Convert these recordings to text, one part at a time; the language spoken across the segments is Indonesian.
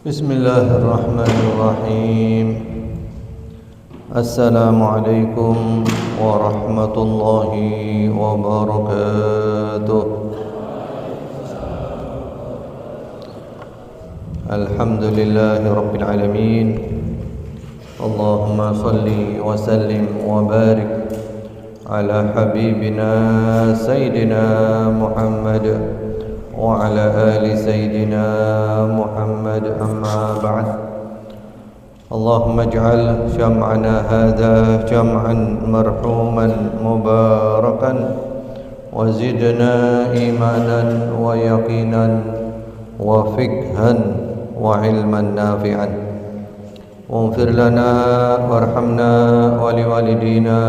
Bismillahirrahmanirrahim. Assalamualaikum warahmatullahi wabarakatuh. Alhamdulillahi rabbil alamin. Allahumma salli wa sallim wa barik ala habibina sayyidina Muhammad wa ala ali sayyidina Muhammad, amma ba'd. Allahumma ij'al jam'ana hadha jam'an marhuman mubarakan wa zidna imanan wa yaqinan wa fiqhan wa ilman nafi'an. Waghfir lana warhamna wa liwalidina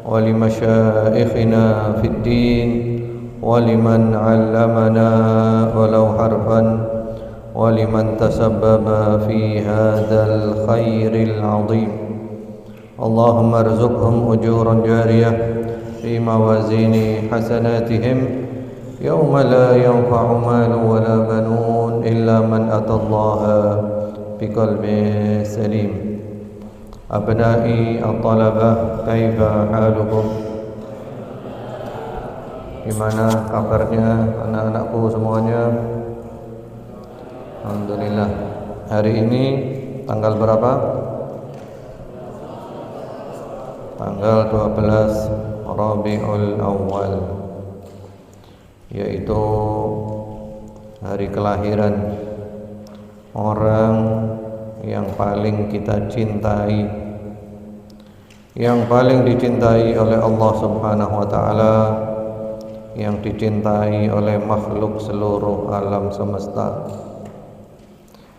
wa limasyayikhina fid din ولمن علمنا ولو حرفا ولمن تسبب في هذا الخير العظيم. اللهم ارزقهم أجورا جارية في موازين حسناتهم يوم لا ينفع مال ولا بنون إلا من أتى الله بقلب سليم. أبنائي الطلبة، كيف حالكم؟ Gimana kabarnya anak-anakku semuanya? Alhamdulillah. Hari ini tanggal berapa? Tanggal 12 Rabiul Awal, yaitu hari kelahiran orang yang paling kita cintai, yang paling dicintai oleh Allah Subhanahu wa ta'ala, yang dicintai oleh makhluk seluruh alam semesta,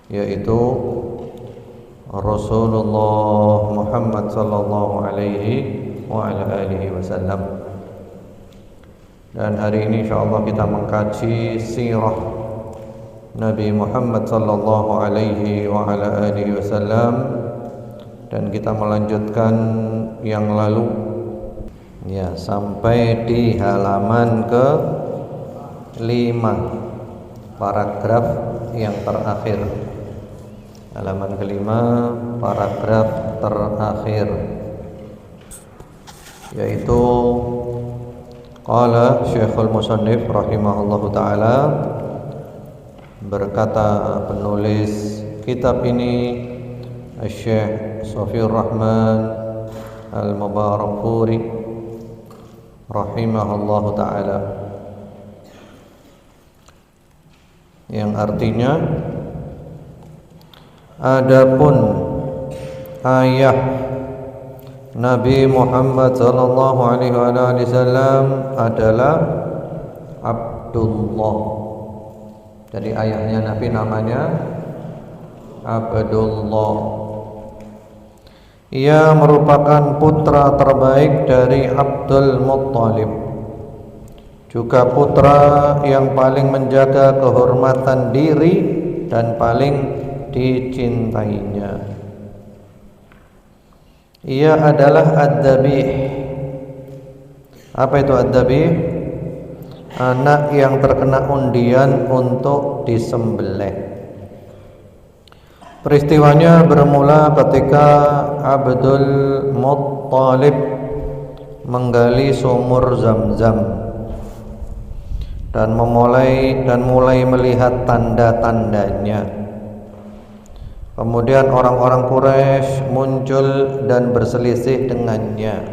yaitu Rasulullah Muhammad sallallahu alaihi wa ala alihi wasallam. Dan hari ini insyaallah kita mengkaji sirah Nabi Muhammad sallallahu alaihi wa ala alihi wasallam, dan kita melanjutkan yang lalu ya sampai di halaman ke-5, paragraf yang terakhir. Halaman ke-5, paragraf terakhir, yaitu qala Syekhul Musannif rahimahullahu taala, berkata penulis kitab ini Syekh Safiur Rahman Al-Mubarakfuri rahimahullahu ta'ala, yang artinya, adapun ayah Nabi Muhammad sallallahu alaihi wasallam adalah Abdullah. Jadi ayahnya Nabi namanya Abdullah. Ia merupakan putra terbaik dari Abdul Muttalib, juga putra yang paling menjaga kehormatan diri dan paling dicintainya. Ia adalah ad-dabih. Apa itu ad-dabih? Anak yang terkena undian untuk disembelih. Peristiwanya bermula ketika Abdul Muttalib menggali sumur Zam-Zam dan mulai melihat tanda-tandanya. Kemudian orang-orang Quraisy muncul dan berselisih dengannya,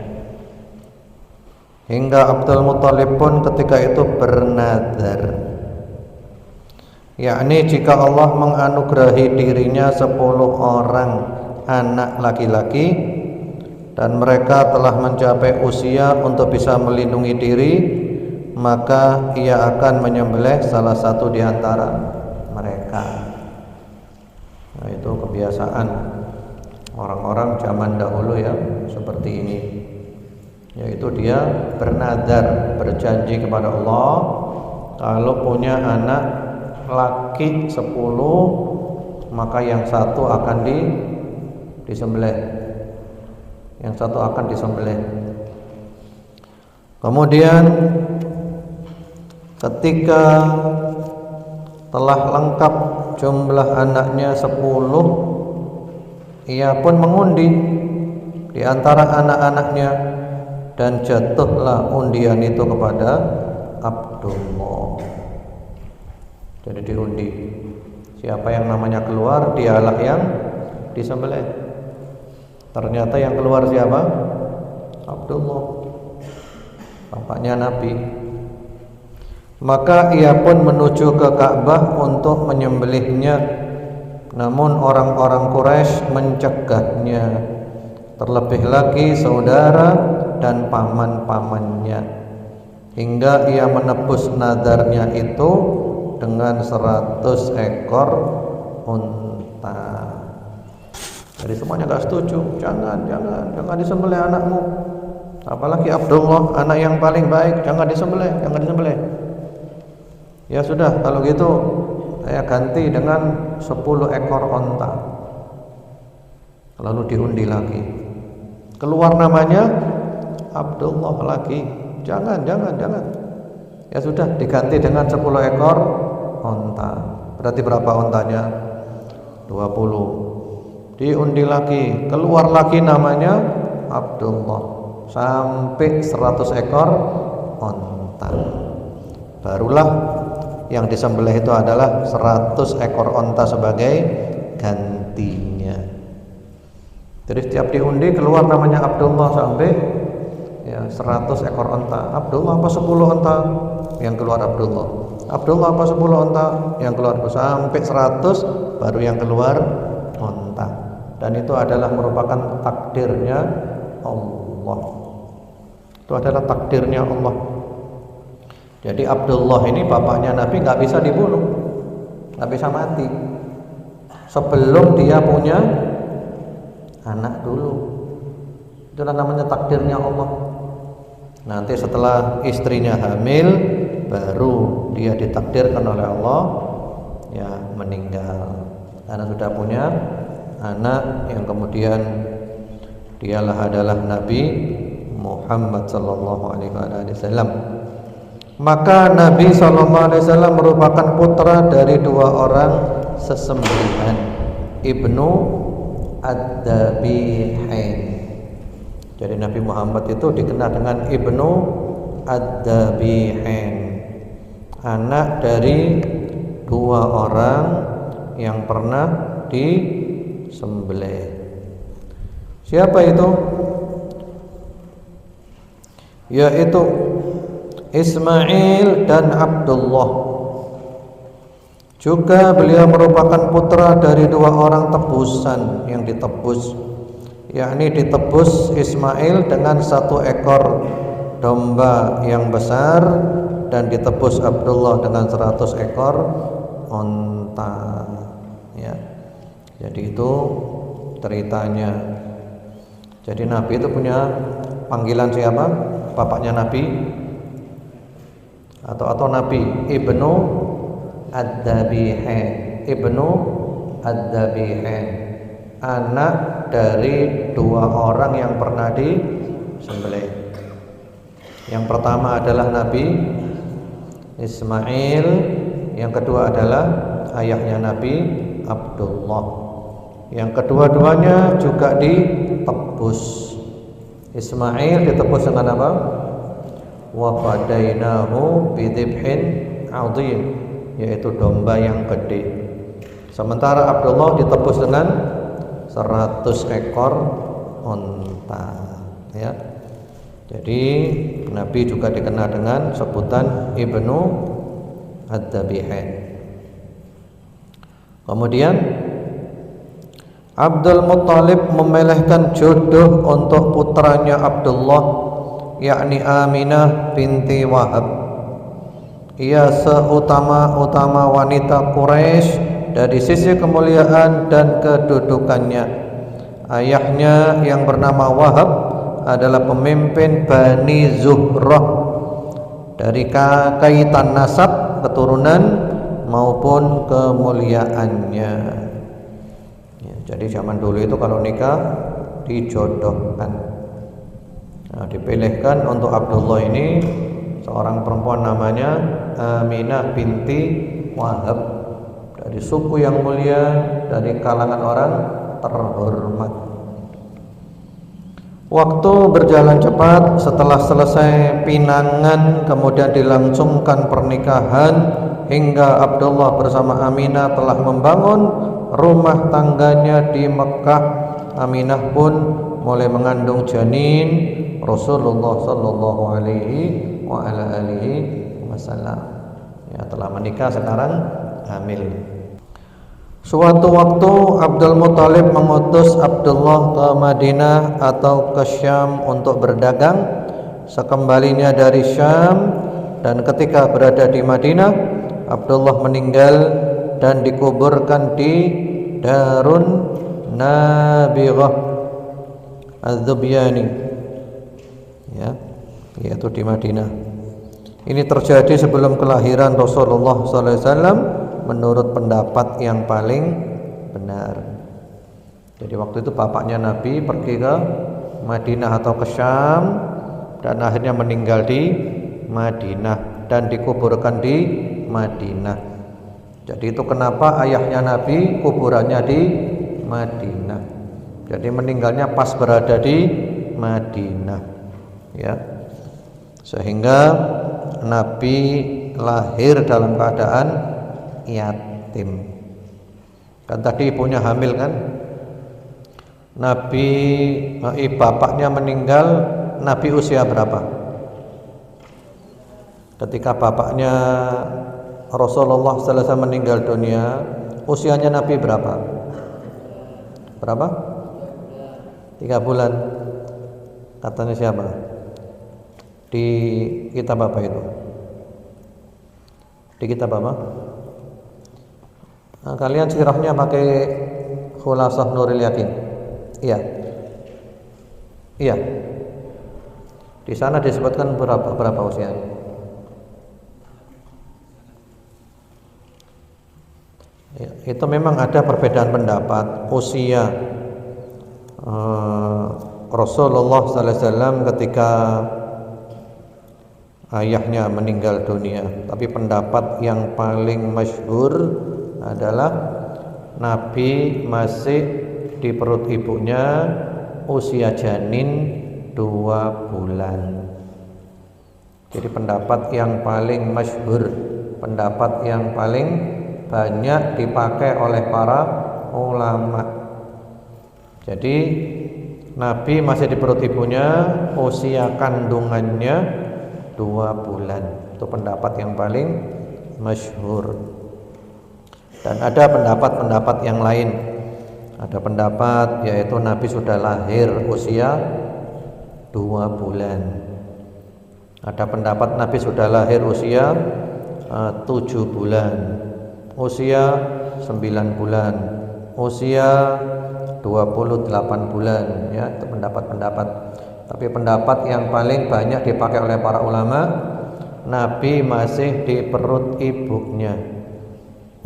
hingga Abdul Muttalib pun ketika itu bernadzar, yakni jika Allah menganugerahi dirinya 10 orang anak laki-laki dan mereka telah mencapai usia untuk bisa melindungi diri, maka ia akan menyembelih salah satu di antara mereka. Nah, itu kebiasaan orang-orang zaman dahulu ya, seperti ini, yaitu dia bernadzar, berjanji kepada Allah kalau punya anak laki 10, maka yang satu akan disembelih, yang satu akan disembelih. Kemudian ketika telah lengkap jumlah anaknya 10, ia pun mengundi di antara anak-anaknya, dan jatuhlah undian itu kepada Abdullah. Jadi diundi, siapa yang namanya keluar, dialah yang disembelih. Ternyata yang keluar siapa? Abdullah, bapaknya Nabi. Maka ia pun menuju ke Ka'bah untuk menyembelihnya. Namun orang-orang Quraisy mencegahnya, terlebih lagi saudara dan paman-pamannya, hingga ia menebus nadarnya itu dengan 100 ekor unta. Jadi semuanya gak setuju, jangan disembelih anakmu, apalagi Abdullah, anak yang paling baik, jangan disembelih. Ya sudah, kalau gitu saya ganti dengan 10 ekor onta. Lalu diundi lagi, keluar namanya Abdullah lagi. Jangan. Ya sudah, diganti dengan 10 ekor onta. Berarti berapa ontanya? 20. Diundi lagi, keluar lagi namanya Abdullah, sampai 100 ekor onta. Barulah yang disembelih itu adalah 100 ekor onta sebagai gantinya. Jadi setiap diundi keluar namanya Abdullah sampai 100 ekor onta. Abdullah apa 10 onta? Yang keluar Abdullah. Abdullah apa 10 onta? Yang keluar sampai 100, baru yang keluar onta. Dan itu adalah merupakan takdirnya Allah. Itu adalah takdirnya Allah. Jadi Abdullah ini bapaknya Nabi nggak bisa dibunuh, nggak bisa mati sebelum dia punya anak dulu. Itulah namanya takdirnya Allah. Nanti setelah istrinya hamil, baru dia ditakdirkan oleh Allah meninggal karena sudah punya anak yang kemudian dialah adalah Nabi Muhammad sallallahu alaihi wasallam. Maka Nabi SAW merupakan putra dari 2 orang sesembelihan, Ibnu Ad-Dabihain. Jadi Nabi Muhammad itu dikenal dengan Ibnu Ad-Dabihain, anak dari 2 orang yang pernah disembelih. Siapa itu? Yaitu Ismail dan Abdullah. Juga beliau merupakan putra dari 2 orang tebusan yang ditebus, yakni ditebus Ismail dengan 1 ekor domba yang besar, dan ditebus Abdullah dengan 100 ekor onta. Ya. Jadi itu ceritanya. Jadi Nabi itu punya panggilan siapa? Bapaknya Nabi atau Nabi Ibnu Ad-Dabihain. Ibnu Ad-Dabihain, anak dari 2 orang yang pernah disembelih. Yang pertama adalah Nabi Ismail, yang kedua adalah ayahnya Nabi Abdullah. Yang kedua-duanya juga ditebus. Ismail ditebus dengan apa? Wa fadainahu bidzibhin 'adzim, yaitu domba yang gede. Sementara Abdullah ditebus dengan 100 ekor unta, ya. Jadi Nabi juga dikenal dengan sebutan Ibnu Ad-Dabihain. Kemudian Abdul Muttalib memelehkan jodoh untuk putranya Abdullah, yakni Aminah binti Wahab. Ia seutama-utama wanita Quraisy dari sisi kemuliaan dan kedudukannya. Ayahnya yang bernama Wahab adalah pemimpin Bani Zuhrah dari kaitan nasab, keturunan maupun kemuliaannya. Ya, jadi zaman dulu itu kalau nikah dijodohkan. Nah, dipilihkan untuk Abdullah ini seorang perempuan namanya Aminah binti Wahab dari dari suku yang mulia, dari kalangan orang terhormat. Waktu berjalan cepat. Setelah selesai pinangan kemudian dilangsungkan pernikahan, hingga Abdullah bersama Aminah telah membangun rumah tangganya di Mekah. Aminah pun mulai mengandung janin Rasulullah sallallahu alaihi wasallam. Ya, telah menikah sekarang hamil. Suatu waktu Abdul Muthalib mengutus Abdullah ke Madinah atau ke Syam untuk berdagang. Sekembalinya dari Syam dan ketika berada di Madinah, Abdullah meninggal dan dikuburkan di Darun Nabighah Az-Zubyani, ya, yaitu di Madinah. Ini terjadi sebelum kelahiran Rasulullah SAW menurut pendapat yang paling benar. Jadi waktu itu bapaknya Nabi pergi ke Madinah atau ke Syam dan akhirnya meninggal di Madinah dan dikuburkan di Madinah. Jadi itu kenapa ayahnya Nabi kuburannya di Madinah. Jadi meninggalnya pas berada di Madinah, ya. Sehingga Nabi lahir dalam keadaan yatim. Kan tadi ibunya hamil kan? Bapaknya meninggal, Nabi usia berapa? Ketika bapaknya Rasulullah sallallahu alaihi wasallam meninggal dunia, usianya Nabi berapa? Berapa? 3 bulan. Katanya siapa? Di kitab apa itu? Di kitab apa? Nah, kalian sirahnya pakai Khulasah Nuril Yakin. Iya. Iya. Di sana disebutkan berapa usianya? Ya, itu memang ada perbedaan pendapat usia Rasulullah sallallahu alaihi wasallam ketika ayahnya meninggal dunia. Tapi pendapat yang paling masyhur adalah Nabi masih di perut ibunya usia janin 2 bulan. Jadi pendapat yang paling masyhur, pendapat yang paling banyak dipakai oleh para ulama. Jadi Nabi masih di perut ibunya, usia kandungannya 2 bulan. Itu pendapat yang paling masyhur. Dan ada pendapat-pendapat yang lain. Ada pendapat yaitu Nabi sudah lahir usia 2 bulan. Ada pendapat Nabi sudah lahir usia 7 bulan, usia 9 bulan, usia 28 bulan, ya, itu pendapat-pendapat. Tapi pendapat yang paling banyak dipakai oleh para ulama, Nabi masih di perut ibunya,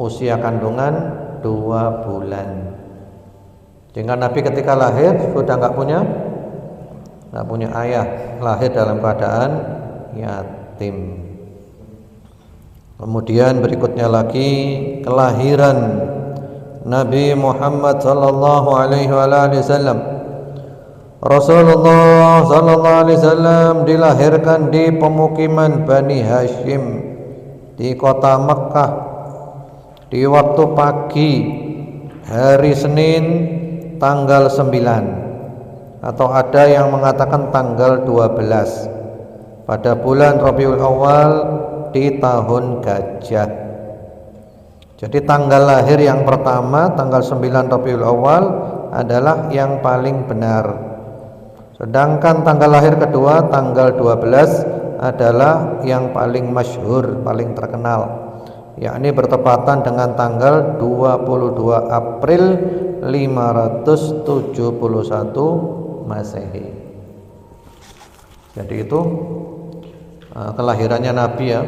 usia kandungan 2 bulan. Sehingga Nabi ketika lahir sudah nggak punya ayah, lahir dalam keadaan yatim. Kemudian berikutnya lagi kelahiran Nabi Muhammad sallallahu alaihi wasallam. Rasulullah sallallahu alaihi wasallam dilahirkan di pemukiman Bani Hashim di kota Mekkah di waktu pagi hari Senin tanggal 9 atau ada yang mengatakan tanggal 12 pada bulan Rabiul Awal di tahun Gajah. Jadi tanggal lahir yang pertama tanggal 9 Rabiul Awal adalah yang paling benar. Sedangkan tanggal lahir kedua tanggal 12 adalah yang paling masyhur, paling terkenal, yakni bertepatan dengan tanggal 22 April 571 Masehi. Jadi itu kelahirannya Nabi, ya.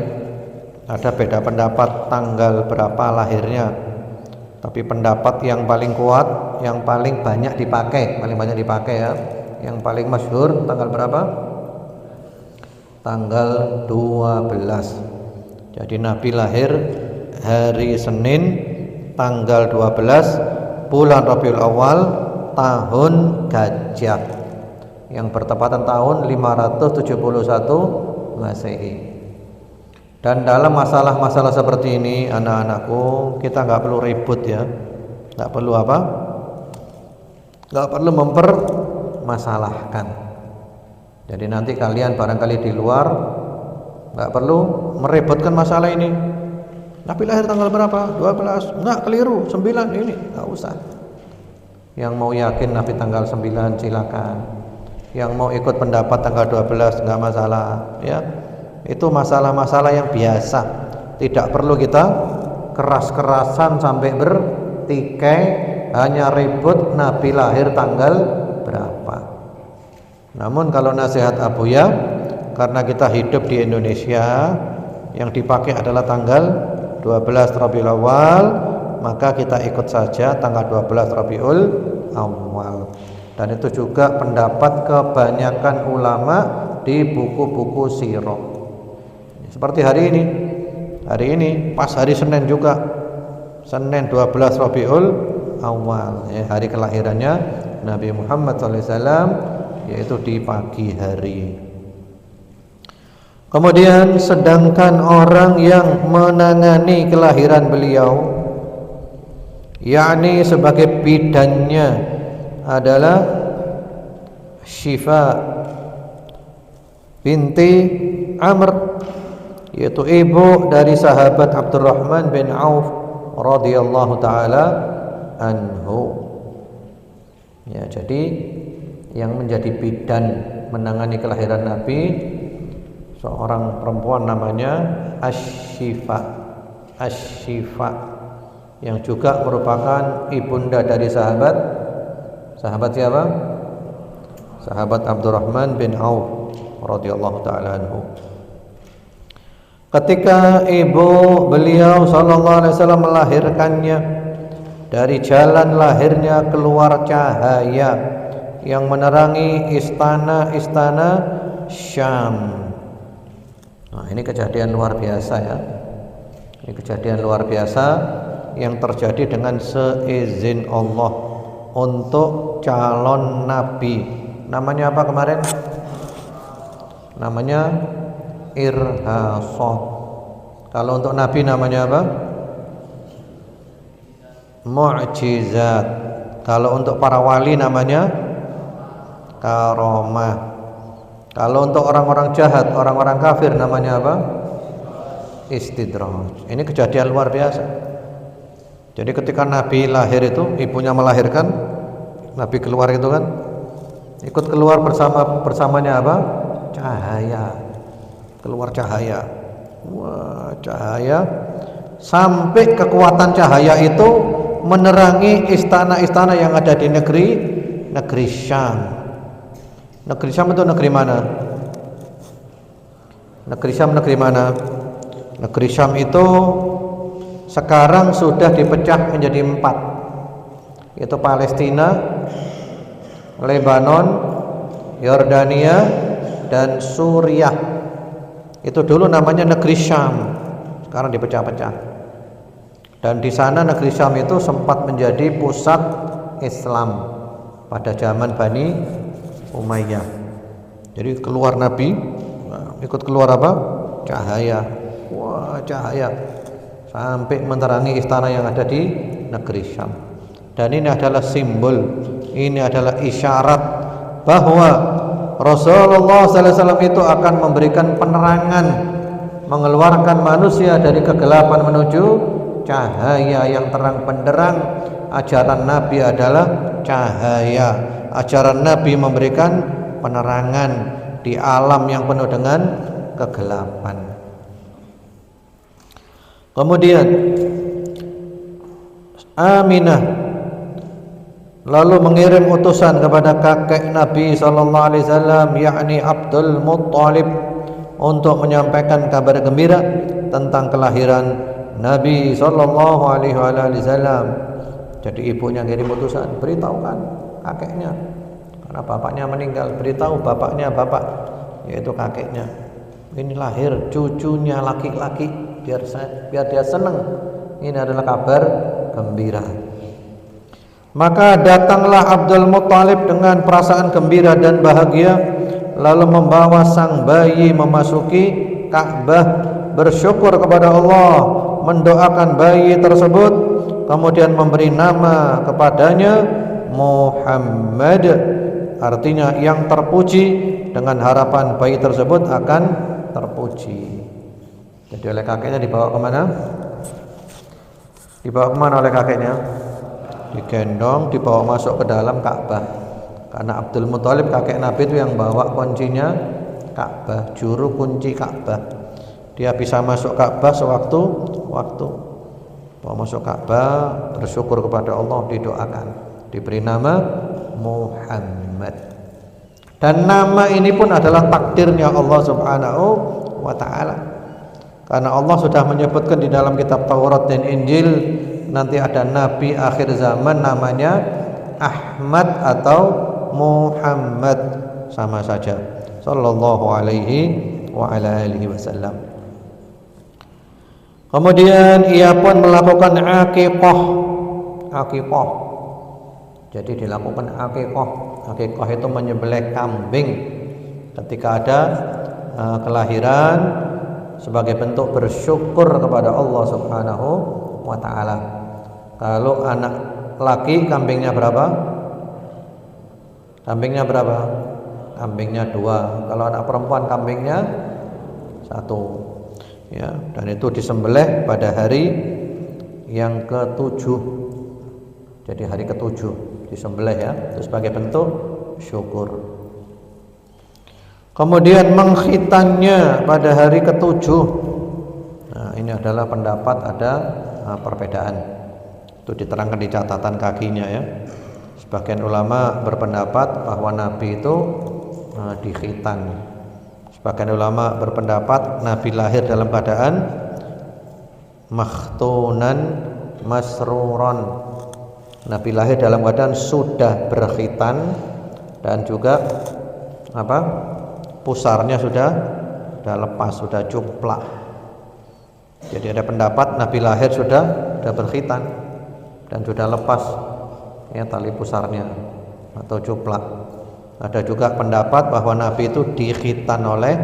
Ada beda pendapat tanggal berapa lahirnya. Tapi pendapat yang paling kuat, yang paling banyak dipakai, ya, yang paling masyhur tanggal berapa? Tanggal 12. Jadi Nabi lahir hari Senin tanggal 12 bulan Rabiul Awal tahun Gajah yang bertepatan tahun 571 Masehi. Dan dalam masalah-masalah seperti ini anak-anakku, kita nggak perlu ribut ya, nggak perlu apa? Nggak perlu mempermasalahkan. Jadi nanti kalian barangkali di luar nggak perlu meributkan masalah ini. Nabi lahir tanggal berapa? 12. Enggak, keliru. 9 ini. Enggak usah. Yang mau yakin Nabi tanggal 9 silakan. Yang mau ikut pendapat tanggal 12 enggak masalah, ya. Itu masalah-masalah yang biasa. Tidak perlu kita keras-kerasan sampai bertikai hanya ribut Nabi lahir tanggal berapa. Namun kalau nasihat Abuya, karena kita hidup di Indonesia, yang dipakai adalah tanggal 12 Rabiul Awal, maka kita ikut saja tanggal 12 Rabiul Awal. Dan itu juga pendapat kebanyakan ulama di buku-buku sirah. Seperti hari ini. Hari ini pas hari Senin juga. Senin 12 Rabiul Awal, ya, hari kelahirannya Nabi Muhammad SAW, yaitu di pagi hari. Kemudian sedangkan orang yang menangani kelahiran beliau, yakni sebagai bidannya adalah Syifa binti Amr, yaitu ibu dari sahabat Abdurrahman bin Auf radhiyallahu taala anhu. Ya, jadi yang menjadi bidan menangani kelahiran Nabi seorang perempuan namanya Asy-Syifa. Asy-Syifa yang juga merupakan ibunda dari sahabat siapa? Sahabat Abdurrahman bin Auf radhiyallahu taala anhu. Ketika ibu beliau sallallahu alaihi wasallam melahirkannya, dari jalan lahirnya keluar cahaya yang menerangi istana-istana Syam. Nah, ini kejadian luar biasa ya. Ini kejadian luar biasa yang terjadi dengan seizin Allah untuk calon nabi. Namanya apa kemarin? Namanya irhasah. Kalau untuk nabi namanya apa? Mu'jizat. Kalau untuk para wali namanya karomah. Kalau untuk orang-orang jahat, orang-orang kafir namanya apa? Istidraj. Ini kejadian luar biasa. Jadi ketika Nabi lahir itu, ibunya melahirkan, Nabi keluar itu kan, ikut keluar bersamanya apa? Cahaya. Keluar cahaya. Wah, cahaya. Sampai kekuatan cahaya itu menerangi istana-istana yang ada di negeri Syam. Negeri Syam itu negeri mana? Negeri Syam negeri mana? Negeri Syam itu sekarang sudah dipecah menjadi 4, yaitu Palestina, Lebanon, Yordania, dan Suriah. Itu dulu namanya negeri Syam, sekarang dipecah-pecah. Dan di sana negeri Syam itu sempat menjadi pusat Islam pada zaman Bani Umayyah. Jadi keluar Nabi, ikut keluar apa? Cahaya. Wah, cahaya sampai menerangi istana yang ada di negeri Syam. Dan ini adalah simbol, ini adalah isyarat bahwa Rasulullah SAW itu akan memberikan penerangan, mengeluarkan manusia dari kegelapan menuju cahaya yang terang benderang. Ajaran Nabi adalah cahaya. Ajaran Nabi memberikan penerangan di alam yang penuh dengan kegelapan. Kemudian Aminah lalu mengirim utusan kepada kakek Nabi sallallahu alaihi wasallam, yakni Abdul Muttalib, untuk menyampaikan kabar gembira tentang kelahiran Nabi sallallahu alaihi wasallam. Jadi ibunya ngirim utusan, beritahukan kakeknya, karena bapaknya meninggal, beritahu bapaknya, bapak yaitu kakeknya, ini lahir cucunya laki-laki, biar dia senang. Ini adalah kabar gembira. Maka datanglah Abdul Muttalib dengan perasaan gembira dan bahagia, lalu membawa sang bayi memasuki Ka'bah, bersyukur kepada Allah, mendoakan bayi tersebut, kemudian memberi nama kepadanya Muhammad, artinya yang terpuji, dengan harapan bayi tersebut akan terpuji. Jadi oleh kakeknya dibawa kemana? Dibawa kemana oleh kakeknya? Digendong, dibawa masuk ke dalam Ka'bah. Karena Abdul Muthalib kakek Nabi itu yang bawa kuncinya Ka'bah, juru kunci Ka'bah. Dia bisa masuk Ka'bah sewaktu-waktu. Bawa masuk Ka'bah, bersyukur kepada Allah, didoakan, diberi nama Muhammad. Dan nama ini pun adalah takdirnya Allah Subhanahu wa ta'ala. Karena Allah sudah menyebutkan di dalam kitab Taurat dan Injil, nanti ada nabi akhir zaman namanya Ahmad atau Muhammad, sama saja, sallallahu alaihi wa ala alihi wasallam. Kemudian ia pun melakukan akikah. Jadi dilakukan akikah. Akikah itu menyembelih kambing ketika ada kelahiran sebagai bentuk bersyukur kepada Allah Subhanahu wa ta'ala. Kalau anak laki kambingnya berapa? Kambingnya berapa? Kambingnya 2. Kalau anak perempuan kambingnya 1. Ya, dan itu disembelih pada hari yang ke-7. Jadi hari ke-7 disembelih ya, itu sebagai bentuk syukur. Kemudian mengkhitannya pada hari ke-7. Nah, ini adalah pendapat, ada perbedaan. Itu diterangkan di catatan kakinya ya. Sebagian ulama berpendapat bahwa Nabi itu dikhitan. Sebagian ulama berpendapat Nabi lahir dalam keadaan makhtunan masruron. Nabi lahir dalam keadaan sudah berkhitan dan juga pusarnya sudah lepas, sudah cuplak. Jadi ada pendapat Nabi lahir sudah berkhitan dan sudah lepas ya tali pusarnya atau cuplak. Ada juga pendapat bahwa Nabi itu dikhitan oleh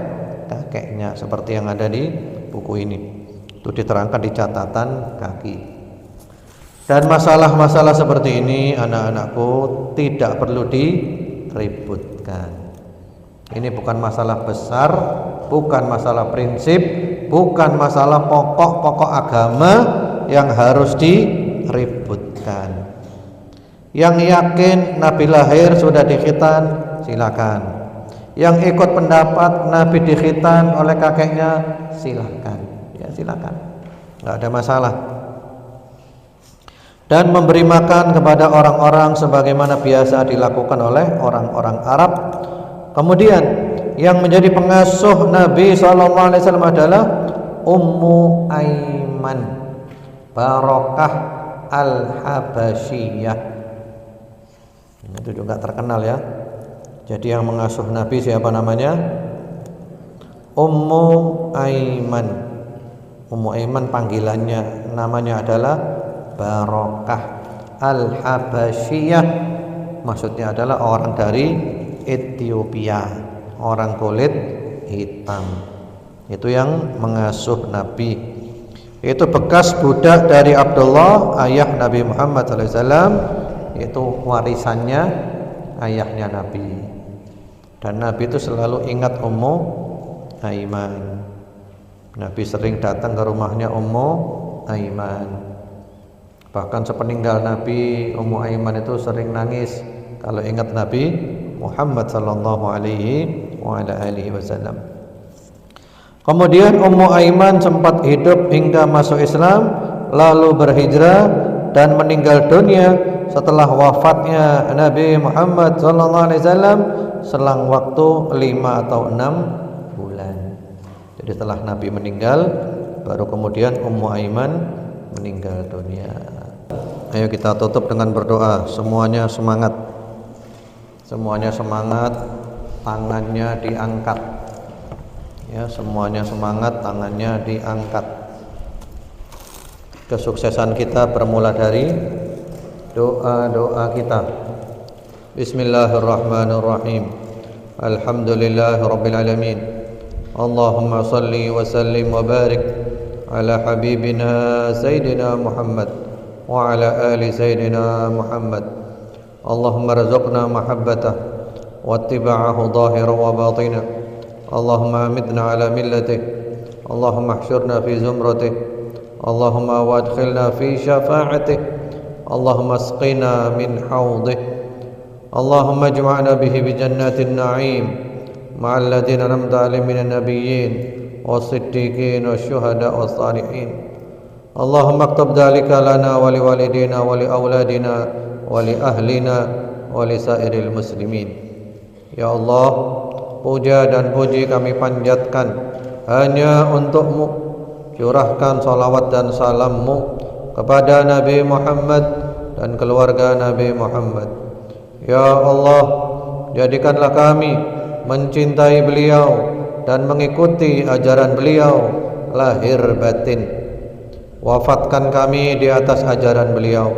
kakeknya seperti yang ada di buku ini. Itu diterangkan di catatan kaki. Dan masalah-masalah seperti ini anak-anakku tidak perlu diributkan. Ini bukan masalah besar, bukan masalah prinsip, bukan masalah pokok-pokok agama yang harus diributkan. Yang yakin Nabi lahir sudah dikhitan, silakan. Yang ikut pendapat Nabi dikhitan oleh kakeknya, silakan. Ya silakan, nggak ada masalah. Dan memberi makan kepada orang-orang sebagaimana biasa dilakukan oleh orang-orang Arab. Kemudian yang menjadi pengasuh Nabi SAW adalah Ummu Aiman Barokah Al-Habasyiyah. Itu juga terkenal ya. Jadi yang mengasuh Nabi siapa namanya? Ummu Aiman. Ummu Aiman panggilannya, namanya adalah Barokah Al-Habasyiyah. Maksudnya adalah orang dari Ethiopia, orang kulit hitam. Itu yang mengasuh Nabi. Itu bekas budak dari Abdullah, ayah Nabi Muhammad SAW. Itu warisannya ayahnya Nabi. Dan Nabi itu selalu ingat Ummu Aiman. Nabi sering datang ke rumahnya Ummu Aiman. Bahkan sepeninggal Nabi, Ummu Aiman itu sering nangis kalau ingat Nabi Muhammad sallallahu alaihi wasallam. Kemudian Ummu Aiman sempat hidup hingga masuk Islam, lalu berhijrah dan meninggal dunia setelah wafatnya Nabi Muhammad sallallahu alaihi wasallam selang waktu 5 atau 6 bulan. Jadi setelah Nabi meninggal baru kemudian Ummu Aiman meninggal dunia. Ayo kita tutup dengan berdoa. Semuanya semangat. Semuanya semangat, tangannya diangkat. Ya, semuanya semangat, tangannya diangkat. Kesuksesan kita bermula dari doa-doa kita. Bismillahirrahmanirrahim. Alhamdulillahirabbil alamin. Allahumma salli wa sallim wa barik ala habibina sayyidina Muhammad wa ala ali sayyidina Muhammad. Allahumma rzuqna mahabbatah wa ittiba'ahu zahiran wa batinah. Allahumma amitna ala millatih. Allahumma ihsyurna fi zumratih. Allahumma wadkhilna fi syafa'atih. Allahumma asqina min hawdih. Allahumma ijma'na bihi bi jannatin na'im ma'al ladzina an'amta 'alaihim minan nabiyyin was-siddiqin wasyuhada was-salihin. Allahumma aktub dzalika lana wa liwalidina wa li auladina wa li ahlina wa li sairil muslimin. Ya Allah, puja dan puji kami panjatkan hanya untuk-Mu. Curahkan salawat dan salam-Mu kepada Nabi Muhammad dan keluarga Nabi Muhammad. Ya Allah, jadikanlah kami mencintai beliau dan mengikuti ajaran beliau lahir batin. Wafatkan kami di atas ajaran beliau.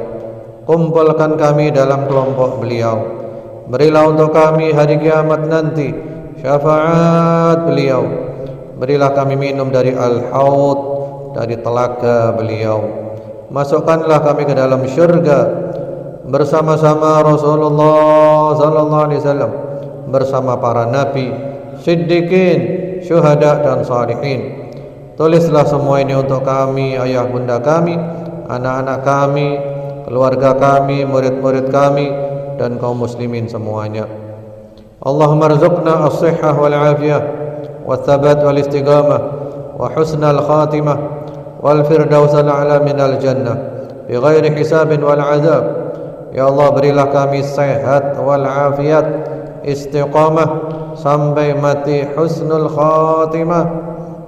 Kumpulkan kami dalam kelompok beliau. Berilah untuk kami hari kiamat nanti syafaat beliau. Berilah kami minum dari al-haud, dari telaga beliau. Masukkanlah kami ke dalam syurga bersama-sama Rasulullah sallallahu alaihi wasallam, bersama para nabi, siddiqin, syuhada dan salihin. Tulislah semua ini untuk kami, ayah bunda kami, anak-anak kami, keluarga kami, murid-murid kami dan kaum muslimin semuanya. Allahumma rzuqna as-sihhah wal afiyah والثبات والاستقامة وحسن الخاتمة والفردوس الأعلى من الجنة بغير حساب والعذاب. Ya Allah, berilah kami sehat wal afiat, istiqamah sampai mati, husnul khatimah,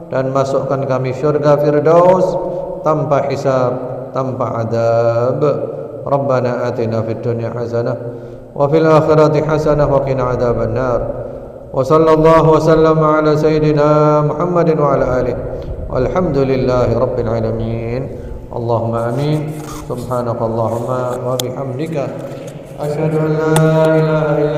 dan masukkan kami syurga firdaus tanpa hisab, tanpa adab. Rabbana atina fid dunya hasanah wa fil akhirati hasanah wa qina adzaban nar. Wa sallallahu wa sallama ala sayyidina Muhammadin wa ala alihi walhamdulillahi rabbil alamin. Allahumma amin. Subhanakallahumma wa bihamdika asyhadu an la ilaha illa